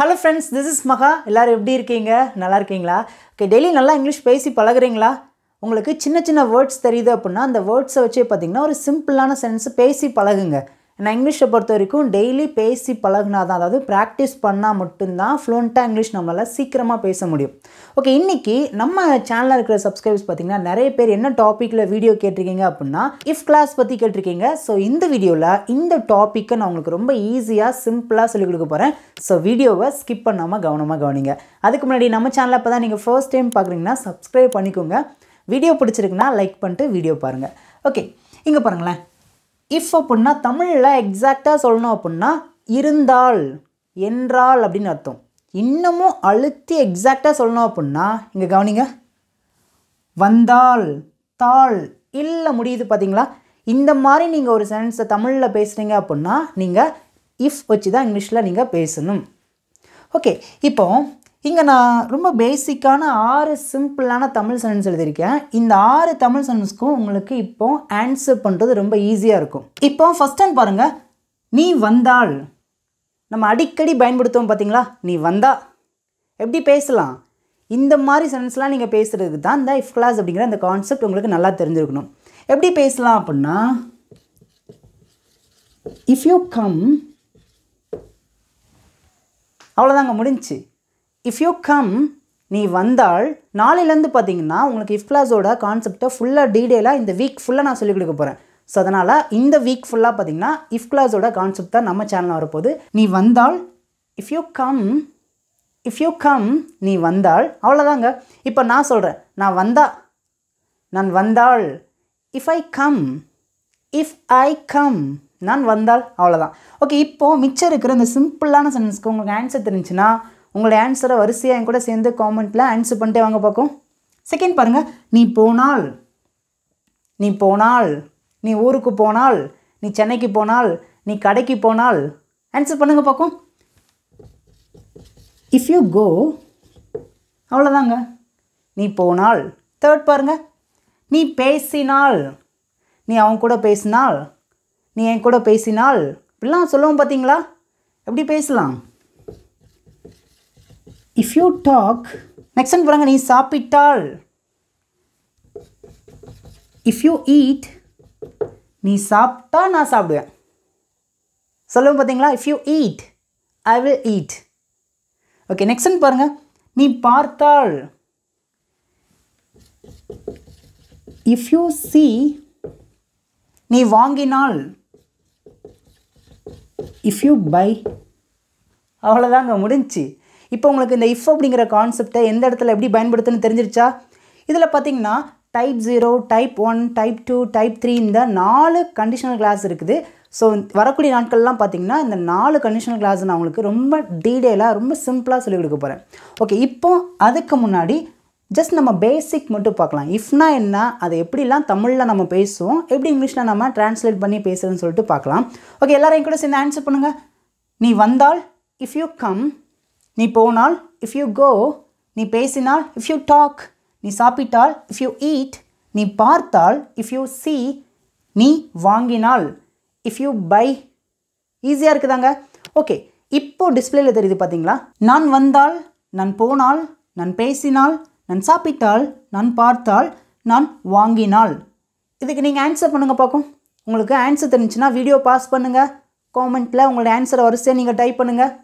Hello friends, this is Maha. எல்லாரும் எப்படி இருக்கீங்க? நல்லா இருக்கீங்களா? ஓகே, டெய்லி நல்லா இங்கிலீஷ் பேசி பழகுறீங்களா? உங்களுக்கு சின்ன சின்ன வேர்ட்ஸ் தெரியுது அப்படின்னா அந்த வேர்ட்ஸை வச்சே பார்த்தீங்கன்னா ஒரு சிம்பிளான சென்ஸ் பேசி பழகுங்க. நான் இங்கிலீஷை பொறுத்த வரைக்கும் டெய்லி பேசி பழகுனா தான், அதாவது ப்ராக்டிஸ் பண்ணால் மட்டும்தான் ஃப்ளூயண்ட்டாக இங்கிலீஷ் நம்மளால் சீக்கிரமாக பேச முடியும். ஓகே, இன்றைக்கி நம்ம சேனலில் இருக்கிற சப்ஸ்கிரைபர்ஸ் பார்த்திங்கன்னா நிறைய பேர் என்ன டாப்பிக்கில் வீடியோ கேட்டிருக்கீங்க அப்படின்னா இஃப் கிளாஸ் பற்றி கேட்டிருக்கீங்க. ஸோ இந்த வீடியோவில் இந்த டாப்பிக்கை நான் உங்களுக்கு ரொம்ப ஈஸியாக சிம்பிளாக சொல்லிக் கொடுக்க போகிறேன். ஸோ வீடியோவை ஸ்கிப் பண்ணாமல் கவனமாக கவனிங்க. அதுக்கு முன்னாடி நம்ம சேனலில் இப்போ தான் நீங்கள் ஃபர்ஸ்ட் டைம் பார்க்குறீங்கன்னா சப்ஸ்கிரைப் பண்ணிக்கோங்க. வீடியோ பிடிச்சிருக்குன்னா லைக் பண்ணிட்டு வீடியோ பாருங்கள். ஓகே, இங்கே பாருங்களேன். இஃப் அப்படின்னா தமிழில் எக்ஸாக்டாக சொல்லணும் அப்படின்னா இருந்தால், என்றால் அப்படின்னு அர்த்தம். இன்னமும் அழுத்தி எக்ஸாக்டாக சொல்லணும் அப்படின்னா இங்கே கவனிங்க, வந்தால், தாள் இல்லை முடியுது பார்த்தீங்களா? இந்த மாதிரி நீங்கள் ஒரு சென்டென்ஸை தமிழில் பேசுகிறீங்க அப்படின்னா நீங்கள் இஃப் வச்சு தான் இங்கிலீஷில் நீங்கள் பேசணும். ஓகே, இப்போ இங்கே நான் ரொம்ப பேசிக்கான 6 சிம்பிளான தமிழ் சென்டென்ஸ் எழுதியிருக்கேன். இந்த 6 தமிழ் சென்டென்ஸ்க்கும் உங்களுக்கு இப்போ ஆன்சர் பண்ணுறது ரொம்ப ஈஸியாக இருக்கும். இப்போ ஃபஸ்ட் டைம் பாருங்கள், நீ வந்தால் நம்ம அடிக்கடி பயன்படுத்துவோம் பார்த்தீங்களா? நீ வந்தா எப்படி பேசலாம்? இந்த மாதிரி சென்டென்ஸ்லாம் நீங்கள் பேசுகிறதுக்கு தான் இந்த இஃப் கிளாஸ் அப்படிங்கிற அந்த கான்செப்ட் உங்களுக்கு நல்லா தெரிஞ்சிருக்கணும். எப்படி பேசலாம் அப்படின்னா, இஃப் யூ கம், அவ்வளோதாங்க, முடிஞ்சிச்சு. இஃப் யூ கம், நீ வந்தால், நாளையிலேருந்து பார்த்தீங்கன்னா உங்களுக்கு இஃப் கிளாஸோட கான்செப்டை ஃபுல்லாக டீட்டெயிலாக இந்த வீக் ஃபுல்லாக நான் சொல்லிக் கொடுக்க போகிறேன். ஸோ அதனால் இந்த வீக் ஃபுல்லாக பார்த்தீங்கன்னா இஃப் கிளாஸோட கான்செப்ட் தான் நம்ம சேனலில் வரப்போகுது. நீ வந்தால், if you come, if you come, நீ வந்தால், அவ்வளோதாங்க. இப்போ நான் சொல்கிறேன், நான் வந்தா, நான் வந்தால். If I come, if I come, நான் வந்தால், அவ்வளோதான். ஓகே, இப்போது மிச்சம் இருக்கிற இந்த சிம்பிளான சென்டென்ஸ்க்கு உங்களுக்கு ஆன்சர் தெரிஞ்சுன்னா உங்களுடைய ஆன்சரை வரிசையாக என் கூட சேர்ந்து காமெண்ட்டில் ஆன்சர் பண்ணிட்டே வாங்க பார்க்கும். செகண்ட் பாருங்கள், நீ போனால், நீ போனால், நீ ஊருக்கு போனால், நீ சென்னைக்கு போனால், நீ கடைக்கு போனால், ஆன்சர் பண்ணுங்க பார்க்கும். இஃப் யூ கோ, அவ்வளோதாங்க, நீ போனால். தேர்ட் பாருங்கள், நீ பேசினால், நீ அவன் கூட பேசினால், நீ என் கூட பேசினால், இப்படிலாம் சொல்லுவோம் பார்த்தீங்களா? எப்படி பேசலாம்? If you talk. Next time பாருங்கள், நீ சாப்பிட்டால். இஃப் யூ ஈட், நீ சாப்பிட்டா நான் சாப்பிடுவேன், சொல்லுவோம் பார்த்தீங்களா? If you eat, I will eat. Okay, next time பாருங்கள், நீ பார்த்தால். இஃப் யூ see, நீ வாங்கினால். இஃப் யூ பை, அவ்வளோதாங்க, முடிஞ்சிச்சு. இப்போ உங்களுக்கு இந்த இஃப் அப்படிங்கிற கான்செப்டை எந்த இடத்துல எப்படி பயன்படுத்துன்னு தெரிஞ்சிருச்சா? இதில் பார்த்தீங்கன்னா டைப் 0, டைப் 1, டைப் 2, டைப் 3 இந்த 4 கண்டிஷனல் கிளாஸ் இருக்குது. ஸோ வரக்கூடிய நாட்கள்லாம் பார்த்தீங்கன்னா இந்த 4 கண்டிஷனல் கிளாஸ் நான் உங்களுக்கு ரொம்ப டீட்டெயிலாக ரொம்ப சிம்பிளாக சொல்லிக் கொடுக்க போகிறேன். ஓகே, இப்போ அதுக்கு முன்னாடி ஜஸ்ட் நம்ம பேசிக் மட்டும் பார்க்கலாம். இஃப்னா என்ன, அதை எப்படிலாம் தமிழில் நம்ம பேசுவோம், எப்படி இங்கிலீஷில் நம்ம டிரான்ஸ்லேட் பண்ணி பேசுகிறேன்னு சொல்லிட்டு பார்க்கலாம். ஓகே, எல்லாரையும் கூட சேர்ந்து ஆன்சர் பண்ணுங்கள். நீ வந்தால், இஃப் யூ கம். நீ போனால், இஃப் யூ கோ. நீ பேசினால், இஃப் யூ டாக். நீ சாப்பிட்டால், இஃப் யூ ஈட். நீ பார்த்தால், இஃப் யூ see. நீ வாங்கினால், இஃப் யூ பை. ஈஸியாக இருக்குதாங்க. ஓகே, இப்போது டிஸ்பிளேல தெரியுது பார்த்தீங்களா? நான் வந்தால், நான் போனால், நான் பேசினால், நான் சாப்பிட்டால், நான் பார்த்தால், நான் வாங்கினால். இதுக்கு நீங்கள் ஆன்சர் பண்ணுங்கள் பார்க்கும். உங்களுக்கு ஆன்சர் தெரிஞ்சுன்னா வீடியோ பாஸ் பண்ணுங்கள், காமெண்ட்டில் உங்களோட ஆன்சரை வரிசையாக நீங்கள் டைப் பண்ணுங்கள்.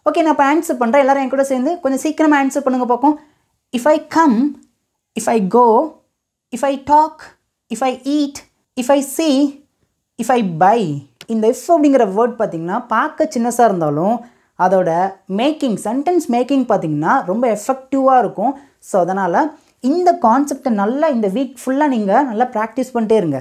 ஓகே, நான் இப்போ ஆன்சர் பண்ணுறேன். எல்லோரும் என் கூட சேர்ந்து கொஞ்சம் சீக்கிரமாக ஆன்சர் பண்ணுங்கள் பார்க்கும். If I come, if I go, if I talk, if I eat, if I see, if I buy. இந்த இஃப் அப்படிங்கிற வேர்ட் பார்த்திங்கன்னா பார்க்க சின்னதாக இருந்தாலும் அதோட மேக்கிங், சென்டென்ஸ் மேக்கிங் பார்த்திங்கன்னா ரொம்ப எஃபெக்டிவாக இருக்கும். ஸோ அதனால் இந்த கான்செப்டை நல்லா இந்த வீக் ஃபுல்லாக நீங்கள் நல்லா ப்ராக்டிஸ் பண்ணிட்டே இருங்க.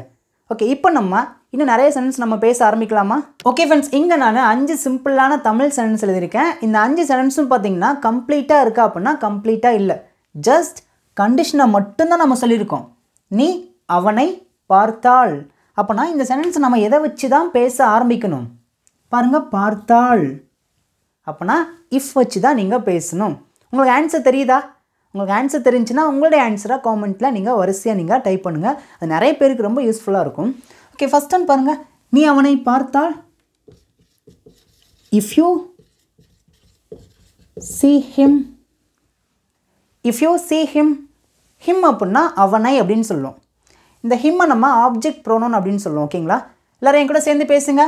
ஓகே, இப்போ நம்ம இன்னும் நிறைய சென்டென்ஸ் நம்ம பேச ஆரம்பிக்கலாமா? ஓகே ஃப்ரெண்ட்ஸ், இங்கே நான் 5 சிம்பிளான தமிழ் சென்டென்ஸ் எழுதியிருக்கேன். இந்த 5 சென்டென்ஸும் பார்த்தீங்கன்னா கம்ப்ளீட்டாக இருக்கா அப்படின்னா கம்ப்ளீட்டாக இல்லை, ஜஸ்ட் கண்டிஷனை மட்டும்தான் நம்ம சொல்லியிருக்கோம். நீ அவனை பார்த்தாள். அப்போனா இந்த சென்டென்ஸை நம்ம எதை வச்சு தான் பேச ஆரம்பிக்கணும் பாருங்கள், பார்த்தாள். அப்போனா இஃப் வச்சு தான் நீங்கள் பேசணும். உங்களுக்கு ஆன்சர் தெரியுதா? உங்களுக்கு ஆன்சர் தெரிஞ்சுன்னா உங்களுடைய ஆன்சரை காமெண்ட்டில் நீங்கள் வரிசையாக நீங்கள் டைப் பண்ணுங்கள். அது நிறைய பேருக்கு ரொம்ப யூஸ்ஃபுல்லாக இருக்கும். ஓகே, ஃபஸ்ட் ஒன் பாருங்கள், நீ அவனை பார்த்தால். If you see him. If you see him, him அப்படின்னா அவனை அப்படின்னு சொல்லுவோம். இந்த himமை நம்ம ஆப்ஜெக்ட் ப்ரோனவுன் அப்படின்னு சொல்லுவோம். ஓகேங்களா? எல்லாரும் என் கூட சேர்ந்து பேசுங்க.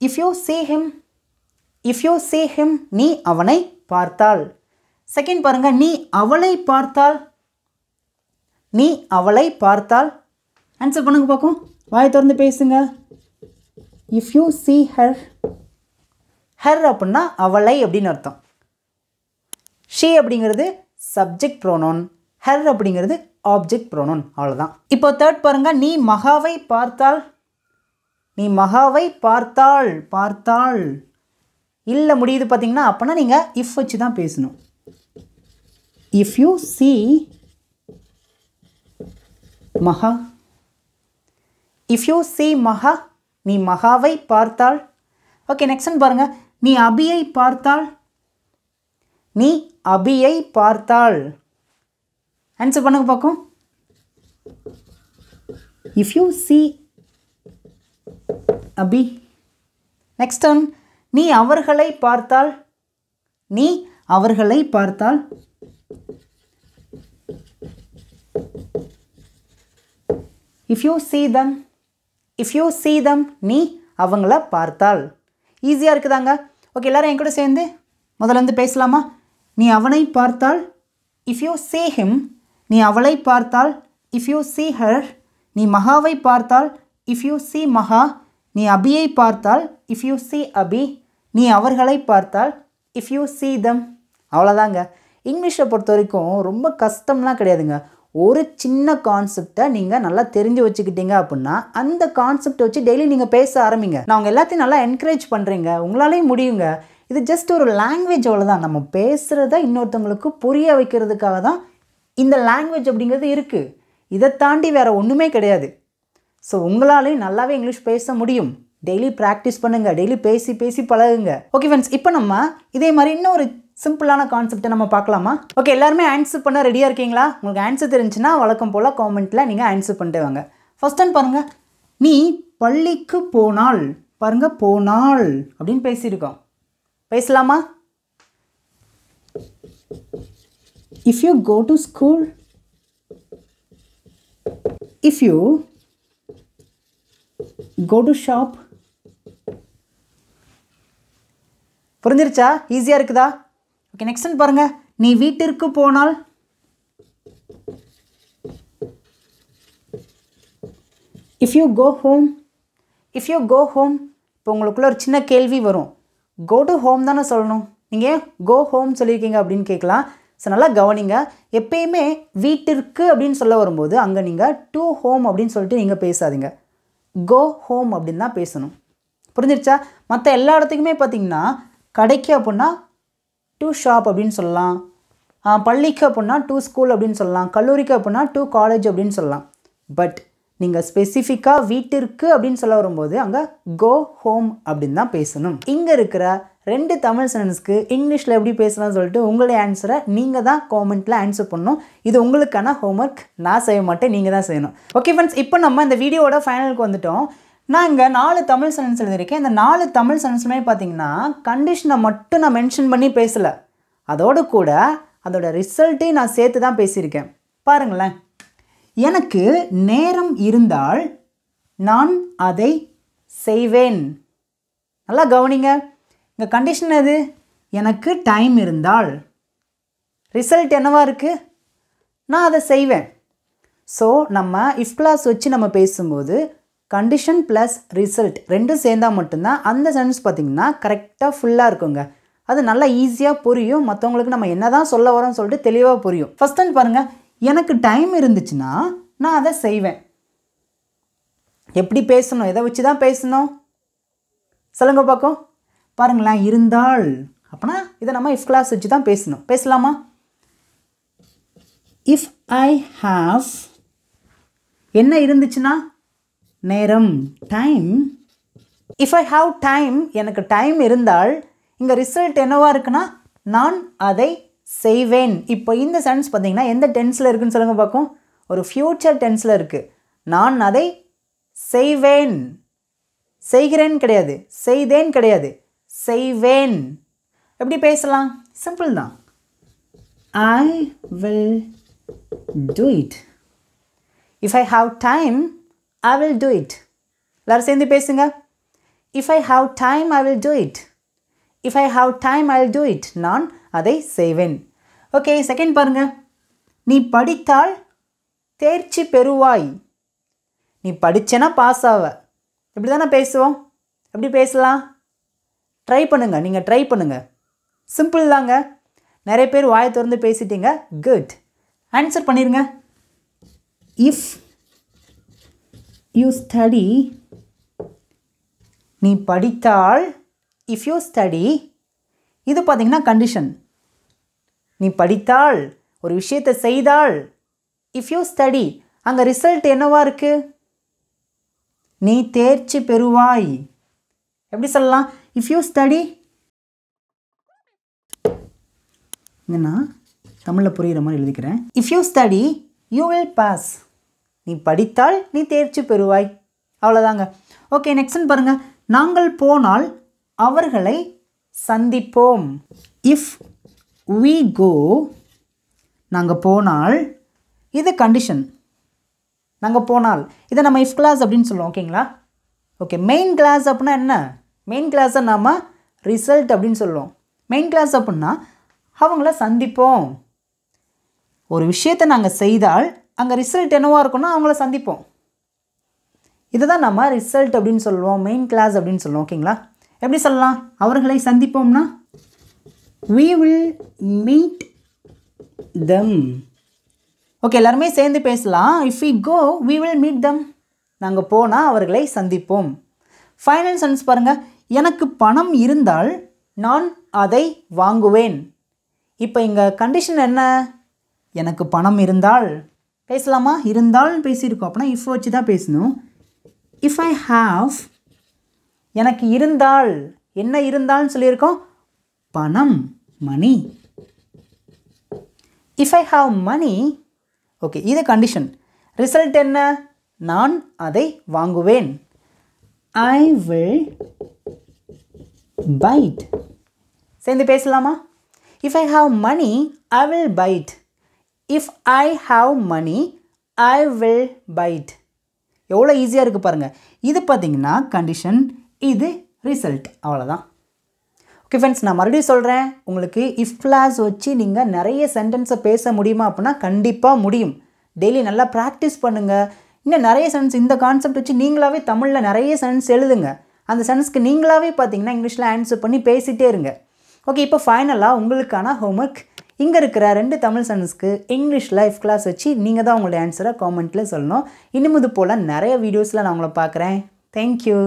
If you see him, if you see him, நீ அவனை பார்த்தால். செகண்ட் பாருங்க, நீ அவளை பார்த்தால். நீ அவளை பார்த்தால். ஆன்சர் பண்ணுங்க பார்க்கும். வாய் திறந்து பேசுங்க. If you see her, her அப்படின்னா அவளை அப்படின்னு அர்த்தம். she அப்படிங்கிறது சப்ஜெக்ட் ப்ரோனவுன், her அப்படிங்கிறது ஆப்ஜெக்ட் ப்ரோனவுன். அவ்வளோதான். இப்போ தேர்ட் பாருங்க, நீ மகாவை பார்த்தால். நீ மகாவை பார்த்தாள். பார்த்தாள் இல்லை முடியுது பார்த்தீங்கன்னா, அப்போனா நீங்கள் இஃப் வச்சு தான் பேசணும். இஃப் யூ see மகா, இஃப் யூ see மகா, நீ மகாவை பார்த்தாள். ஓகே, நெக்ஸ்ட் பாருங்க, நீ அபியை பார்த்தாள். நீ அபியை பார்த்தாள். ஆன்சர் பண்ணுங்க பார்க்கும். இஃப் யூ see அபி. நெக்ஸ்ட் ஒன், நீ அவர்களை பார்த்தால். நீ அவர்களை பார்த்தால். If you see them, if you see them, நீ அவங்கள பார்த்தால். ஈஸியாக இருக்குதாங்க. ஓகே, எல்லாரும் என் கூட சேர்ந்து முதல்ல இருந்து பேசலாமா? நீ அவனை பார்த்தால். இஃப் யூ see him, நீ அவளை பார்த்தால். இஃப் யூ see her, நீ மகாவை பார்த்தால். இஃப் யூ see மகா, நீ அபியை பார்த்தால். இஃப் யூ see அபி, நீ அவர்களை பார்த்தால். If you see them. அவ்வளோதாங்க. இங்கிலீஷை பொறுத்த வரைக்கும் ரொம்ப கஷ்டம்லாம் கிடையாதுங்க. ஒரு சின்ன கான்செப்டை நீங்கள் நல்லா தெரிஞ்சு வச்சுக்கிட்டீங்க அப்படின்னா அந்த கான்செப்டை வச்சு டெய்லி நீங்கள் பேச ஆரம்பிங்க. நான் அவங்க எல்லாத்தையும் நல்லா என்கரேஜ் பண்ணுறீங்க, உங்களாலேயும் முடியுங்க. இது ஜஸ்ட் ஒரு லாங்குவேஜ், அவ்வளோதான். நம்ம பேசுகிறத இன்னொருத்தவங்களுக்கு புரிய வைக்கிறதுக்காக தான் இந்த லாங்குவேஜ் அப்படிங்கிறது இருக்குது. இதை தாண்டி வேறு ஒன்றுமே கிடையாது. ஸோ உங்களாலையும் நல்லாவே இங்கிலீஷ் பேச முடியும். டெய்லி ப்ராக்டிஸ் பண்ணுங்கள், டெய்லி பேசி பேசி பழகுங்க. ஓகே ஃப்ரெண்ட்ஸ், இப்போ நம்ம இதே மாதிரி இன்னொரு சிம்பிளான கான்செப்டை நம்ம பார்க்கலாமா? ஓகே, எல்லாருமே ஆன்சர் பண்ண ரெடியாக இருக்கீங்களா? உங்களுக்கு ஆன்சர் தெரிஞ்சுன்னா வழக்கம் போல் காமெண்ட்டில் நீங்கள் ஆன்சர் பண்ணிட்டு வாங்க. ஃபர்ஸ்ட் ஒன் பாருங்கள், நீ பள்ளிக்கு போனால். பாருங்கள், போனால் அப்படின்னு பேசியிருக்கோம். பேசலாமா? If you go to school, if you go to shop. புரிஞ்சிருச்சா? ஈஸியாக இருக்குதா? ஓகே, நெக்ஸ்ட் பாருங்க, நீ வீட்டிற்கு போனால். If you go home, if you go home. இப்போ உங்களுக்குள்ள ஒரு சின்ன கேள்வி வரும், கோ டு ஹோம் தானே சொல்லணும், நீங்கள் கோ ஹோம் சொல்லியிருக்கீங்க அப்படின்னு கேட்கலாம். ஸோ நல்லா கவனிங்க. எப்பயுமே வீட்டிற்கு அப்படின்னு சொல்ல வரும்போது அங்கே நீங்கள் டு ஹோம் அப்படின்னு சொல்லிட்டு நீங்கள் பேசாதீங்க. கோ ஹோம் அப்படின்னு தான் பேசணும். புரிஞ்சிருச்சா? மற்ற எல்லா இடத்துக்குமே பார்த்தீங்கன்னா, கடைக்கு அப்படின்னா டு ஷாப் அப்படின்னு சொல்லலாம், பள்ளிக்கு அப்படின்னா டு ஸ்கூல் அப்படின்னு சொல்லலாம், கல்லூரிக்கு அப்படின்னா டு காலேஜ் அப்படின்னு சொல்லலாம். பட் நீங்கள் ஸ்பெசிஃபிக்காக வீட்டிற்கு அப்படின்னு சொல்ல வரும்போது அங்கே கோ ஹோம் அப்படின்னு தான் பேசணும். இங்கே இருக்கிற 2 தமிழ் சென்டென்ஸ்க்கு இங்கிலீஷில் எப்படி பேசலாம்னு சொல்லிட்டு உங்களுடைய ஆன்சரை நீங்கள் தான் காமெண்ட்டில் ஆன்சர் பண்ணணும். இது உங்களுக்கான ஹோம்ஒர்க். நான் செய்ய மாட்டேன், நீங்கள் தான் செய்யணும். ஓகே ஃப்ரெண்ட்ஸ், இப்போ நம்ம இந்த வீடியோட ஃபைனலுக்கு வந்துட்டோம். நான் இங்கே 4 தமிழ் சென்டென்ஸ் எழுதியிருக்கேன். இந்த 4 தமிழ் சென்டென்ஸுமே பார்த்தீங்கன்னா கண்டிஷனை மட்டும் நான் மென்ஷன் பண்ணி பேசலை, அதோடு கூட அதோட ரிசல்ட்டையும் நான் சேர்த்து தான் பேசியிருக்கேன். பாருங்களேன், எனக்கு நேரம் இருந்தால் நான் அதை செய்வேன். நல்லா கவனிங்க. இங்கே கண்டிஷன் எது? எனக்கு டைம் இருந்தால். ரிசல்ட் என்னவா இருக்குது? நான் அதை செய்வேன். ஸோ நம்ம இஃப் கிளாஸ் வச்சு நம்ம பேசும்போது கண்டிஷன் ப்ளஸ் ரிசல்ட் ரெண்டும் சேர்ந்தால் மட்டும்தான் அந்த சென்டென்ஸ் பார்த்திங்கன்னா கரெக்டாக ஃபுல்லாக இருக்குங்க. அது நல்லா ஈஸியாக புரியும், மற்றவங்களுக்கு நம்ம என்ன தான் சொல்ல வரோம்னு சொல்லிட்டு தெளிவாக புரியும். ஃபஸ்ட் டைம் பாருங்கள், எனக்கு டைம் இருந்துச்சுன்னா நான் அதை செய்வேன். எப்படி பேசணும்? எதை வச்சு தான் பேசணும் சொல்லுங்க பார்க்கும். பாருங்களேன், இருந்தால் அப்படின்னா இதை நம்ம இஃப் கிளாஸ் வச்சு தான் பேசணும். பேசலாமா? இஃப் ஐ ஹாவ், என்ன இருந்துச்சுன்னா நேரம், time. If I have time, எனக்கு டைம் இருந்தால் இங்கே ரிசல்ட் என்னவா இருக்குன்னா நான் அதை செய்வேன். இப்போ இந்த சென்ஸ் பார்த்தீங்கன்னா எந்த டென்ஸில் இருக்குன்னு சொல்லுங்க பார்க்கும். ஒரு ஃப்யூச்சர் டென்ஸில் இருக்குது. நான் அதை செய்வேன். செய்கிறேன் கிடையாது, செய்தேன் கிடையாது, செய்வேன். எப்படி பேசலாம்? சிம்பிள் தான். I will do it. If I have time, I will do it. எல்லாரும் சேர்ந்து பேசுங்க. If I have time, I will do it. If I have time, I will do it. நான் அதை செய்வேன். ஓகே, செகண்ட் பாருங்க. நீ படித்தால் தேர்ச்சி பெறுவாய். நீ படிச்சேன்னா பாஸ் ஆவ. இப்படி தானே பேசுவோம். எப்படி பேசலாம்? ட்ரை பண்ணுங்க. நீங்கள் ட்ரை பண்ணுங்க. சிம்பிள் தாங்க. நிறைய பேர் வாயை திறந்து பேசிட்டீங்க. குட். ஆன்சர் பண்ணிடுங்க. இஃப் யூ ஸ்டடி, நீ படித்தால், இஃப் யூ ஸ்டடி, இது பார்த்தீங்கன்னா கண்டிஷன். நீ படித்தால், ஒரு விஷயத்தை செய்தால், இஃப் யூ ஸ்டடி, அங்கே ரிசல்ட் என்னவா இருக்கு? நீ தேர்ச்சி பெறுவாய். எப்படி சொல்லலாம்? இஃப் யூ ஸ்டடி, நான் தமிழில் புரிகிற மாதிரி எழுதிக்கிறேன். If you study you will pass. நீ படித்தால் நீ தேர்ச்சி பெறுவாய். அவ்வளோதாங்க. ஓகே, நெக்ஸ்ட் பாருங்கள். நாங்கள் போனால் அவர்களை சந்திப்போம். இஃப் we go, நாங்கள் போனால், இது கண்டிஷன். நாங்கள் போனால், இதை நம்ம இஃப் கிளாஸ் அப்படின்னு சொல்லுவோம். ஓகேங்களா? ஓகே, மெயின் கிளாஸ் அப்படின்னா என்ன? மெயின் கிளாஸை நம்ம ரிசல்ட் அப்படின்னு சொல்லுவோம். மெயின் கிளாஸ் அப்படின்னா அவங்கள சந்திப்போம். ஒரு விஷயத்தை நாங்கள் செய்தால் அங்கே ரிசல்ட் என்னவாக இருக்குன்னா அவங்கள சந்திப்போம். இதை தான் நம்ம ரிசல்ட் அப்படின்னு சொல்லுவோம், மெயின் கிளாஸ் அப்படின்னு சொல்லுவோம். ஓகேங்களா? எப்படி சொல்லலாம்? அவர்களை சந்திப்போம்னா we will meet them. Okay, எல்லாருமே சேர்ந்து பேசலாம். if we go we will meet them. நாங்கள் போனால் அவர்களை சந்திப்போம். ஃபைனல் சென்ஸ் பாருங்கள். எனக்கு பணம் இருந்தால் நான் அதை வாங்குவேன். இப்போ இங்கே கண்டிஷன் என்ன? எனக்கு பணம் இருந்தால் பேசலாமா? இருந்தால் பேசியிருக்கோம். அப்படின்னா இஃப் வச்சு தான் பேசணும். இஃப் ஐ ஹாவ், எனக்கு இருந்தால், என்ன இருந்தால்னு சொல்லியிருக்கோம்? பணம், money. If I have money, okay, இது கண்டிஷன். ரிசல்ட் என்ன? நான் அதை வாங்குவேன். I will buy it. சேர்ந்து பேசலாமா? If I have money I will buy it. If I have money I will buy it. எவ்வளோ ஈஸியாக இருக்குது பாருங்கள். இது பார்த்தீங்கன்னா கண்டிஷன், இது ரிசல்ட். அவ்வளோதான். ஓகே ஃப்ரெண்ட்ஸ், நான் மறுபடியும் சொல்கிறேன். உங்களுக்கு இஃப் கிளாஸ் வச்சு நீங்கள் நிறைய சென்டென்ஸை பேச முடியுமா அப்படின்னா கண்டிப்பாக முடியும். டெய்லி நல்லா ப்ராக்டிஸ் பண்ணுங்கள். இன்னும் நிறைய சென்டென்ஸ், இந்த கான்செப்ட் வச்சு நீங்களாகவே தமிழில் நிறைய சென்டென்ஸ் எழுதுங்க. அந்த சென்டென்ஸ்க்கு நீங்களாகவே பார்த்தீங்கன்னா இங்கிலீஷில் ஆன்சர் பண்ணி பேசிகிட்டே இருங்க. ஓகே, இப்போ ஃபைனலாக உங்களுக்கான ஹோம்ஒர்க். இங்கே இருக்கிற 2 தமிழ் சென்டென்ஸ்க்கு இங்கிலீஷில் இஃப் கிளாஸ் வச்சு நீங்கள் தான் உங்களுடைய ஆன்சரை காமெண்ட்டில் சொல்லணும். இன்னும் இது போல் நிறைய வீடியோஸில் நான் உங்களை பார்க்குறேன். தேங்க்யூ.